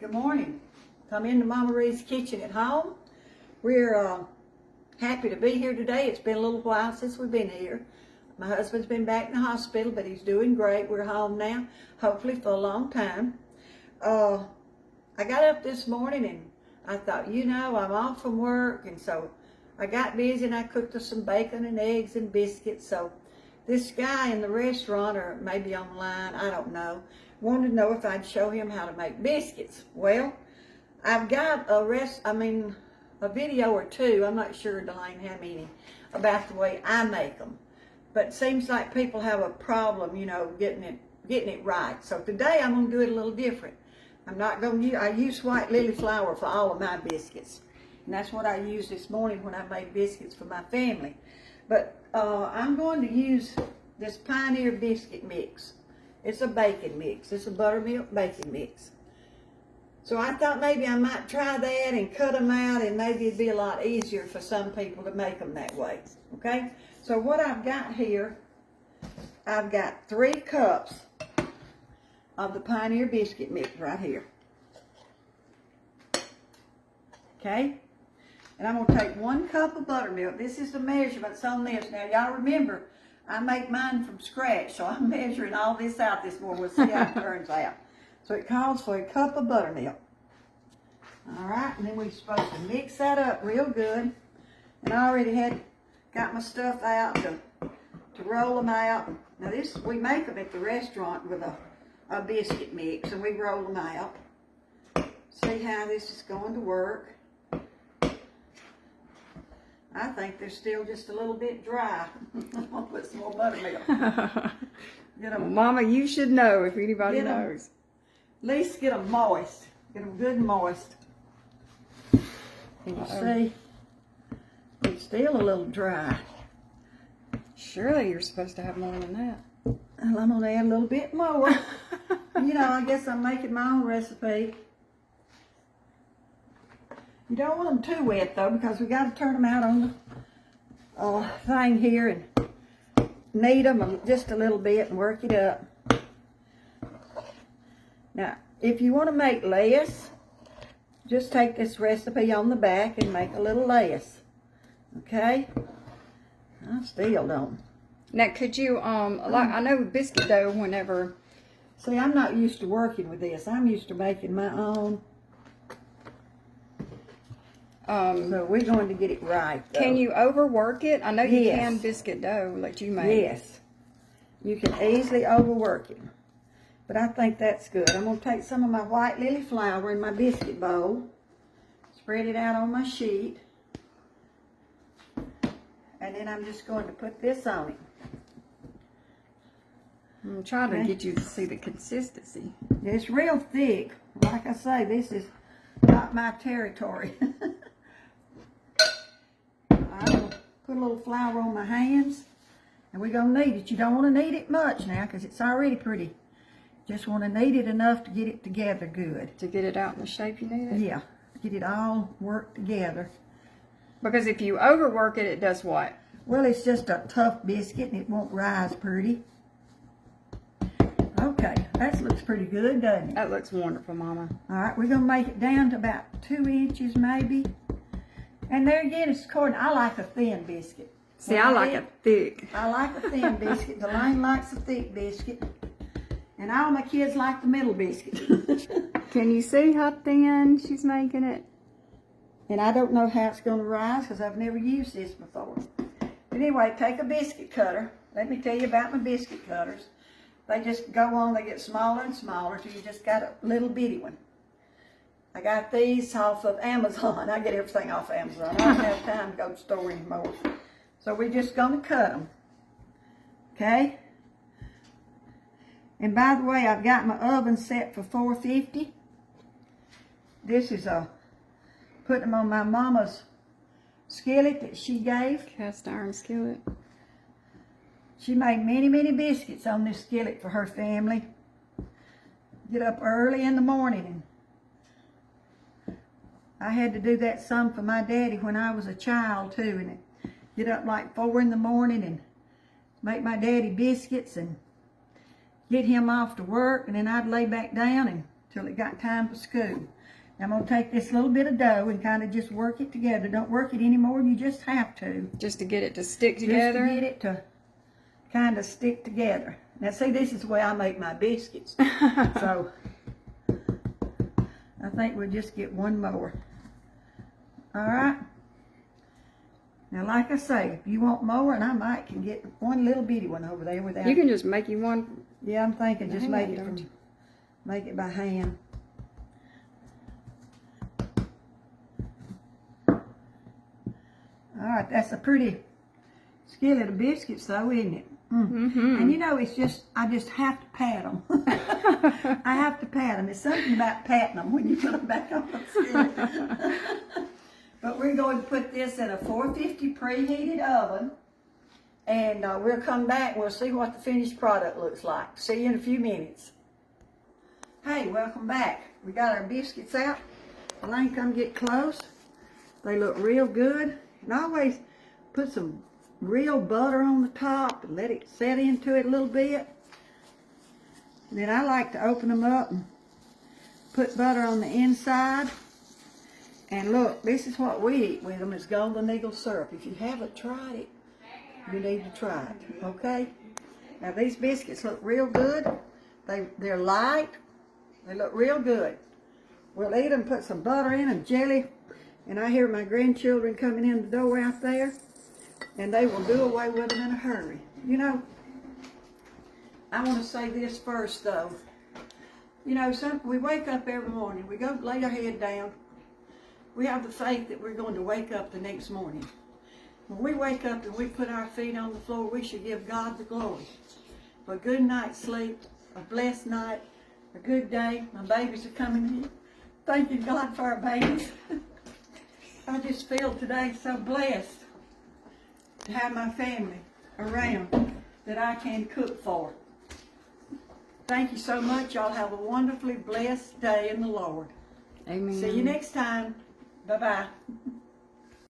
Good morning. Come into Mama Reed's kitchen at home. We're happy to be here today. It's been a little while since we've been here. My husband's been back in the hospital, but he's doing great. We're home now, hopefully for a long time. I got up this morning and I thought, I'm off from work, and so I got busy and I cooked us some bacon and eggs and biscuits. So this guy in the restaurant, or maybe online, I don't know, wanted to know if I'd show him how to make biscuits. Well, I've got a video or two, I'm not sure, Delane, how many, about the way I make them. But it seems like people have a problem, getting it right. So today I'm going to do it a little different. I use white lily flour for all of my biscuits. And that's what I used this morning when I made biscuits for my family. But I'm going to use this Pioneer biscuit mix. It's a bacon mix. It's a buttermilk bacon mix. So I thought maybe I might try that and cut them out, and maybe it'd be a lot easier for some people to make them that way. Okay? So what I've got here, I've got 3 cups of the Pioneer biscuit mix right here. Okay? And I'm going to take 1 cup of buttermilk. This is the measurements on this. Now, y'all remember, I make mine from scratch, so I'm measuring all this out this morning. We'll see how it turns out. So it calls for a cup of buttermilk. All right, and then we're supposed to mix that up real good. And I already got my stuff out to roll them out. Now we make them at the restaurant with a biscuit mix, and we roll them out. See how this is going to work. I think they're still just a little bit dry. I'll put some more buttermilk. Mama, you should know if anybody knows. At least get them moist. Get them good and moist. Can you see? It's still a little dry. Surely you're supposed to have more than that. Well, I'm going to add a little bit more. I guess I'm making my own recipe. You don't want them too wet, though, because we got to turn them out on the thing here and knead them just a little bit and work it up. Now, if you want to make less, just take this recipe on the back and make a little less. Okay? I still don't. Now, could you, I know biscuit dough whenever... See, I'm not used to working with this. I'm used to making my own. So we're going to get it right, though. Can you overwork it? I know you can biscuit dough like you make. Yes. You can easily overwork it. But I think that's good. I'm going to take some of my white lily flour in my biscuit bowl. Spread it out on my sheet. And then I'm just going to put this on it. I'm trying to get you to see the consistency. It's real thick. Like I say, this is not my territory. I'm going to put a little flour on my hands. And we're going to knead it. You don't want to knead it much now because it's already pretty. Just want to knead it enough to get it together good. To get it out in the shape you need it? Yeah. Get it all worked together. Because if you overwork it, it does what? Well, it's just a tough biscuit and it won't rise pretty. Okay, that looks pretty good, doesn't it? That looks wonderful, Mama. All right, we're going to make it down to about 2 inches maybe. And there again, it's according, I like a thin biscuit. See, I like a thick. I like a thin biscuit. Delane likes a thick biscuit. And all my kids like the middle biscuit. Can you see how thin she's making it? And I don't know how it's going to rise because I've never used this before. But anyway, take a biscuit cutter. Let me tell you about my biscuit cutters. They just go on, they get smaller and smaller till you just got a little bitty one. I got these off of Amazon. I get everything off Amazon. I don't have time to go to the store anymore. So we're just going to cut them. Okay? And by the way, I've got my oven set for 450. This is putting them on my mama's skillet that she gave. Cast iron skillet. She made many, many biscuits on this skillet for her family. Get up early in the morning. And I had to do that some for my daddy when I was a child too. And get up like 4 in the morning and make my daddy biscuits and get him off to work. And then I'd lay back down and till it got time for school. Now I'm gonna take this little bit of dough and kind of just work it together. Don't work it any more than you just have to. Just to get it to stick together? Just to get it to kind of stick together. Now see, this is the way I make my biscuits. So I think we'll just get one more. All right. Now, like I say, if you want more, and I might can get one little bitty one over there without. You can just make you one. Yeah, I'm thinking just make it don't you? make it by hand. All right, that's a pretty skillet of biscuits, though, isn't it? Mm-hmm. And you know, it's just I just have to pat them. I have to pat them. There's something about patting them when you put them back on the skillet. But we're going to put this in a 450 preheated oven, and we'll come back and we'll see what the finished product looks like. See you in a few minutes. Hey, welcome back. We got our biscuits out. Elaine, come get close. They look real good. And I always put some real butter on the top and let it set into it a little bit. And then I like to open them up and put butter on the inside. And look, this is what we eat with them, is golden eagle syrup. If you haven't tried it, you need to try it, okay? Now these biscuits look real good. They're light. They look real good. We'll eat them, put some butter in them, jelly. And I hear my grandchildren coming in the door out there, and they will do away with them in a hurry. You know, I want to say this first, though. You know, we wake up every morning. We go lay our head down. We have the faith that we're going to wake up the next morning. When we wake up and we put our feet on the floor, we should give God the glory for a good night's sleep, a blessed night, a good day. My babies are coming in. Thanking God for our babies. I just feel today so blessed to have my family around that I can cook for. Thank you so much. Y'all have a wonderfully blessed day in the Lord. Amen. See you next time. Bye-bye.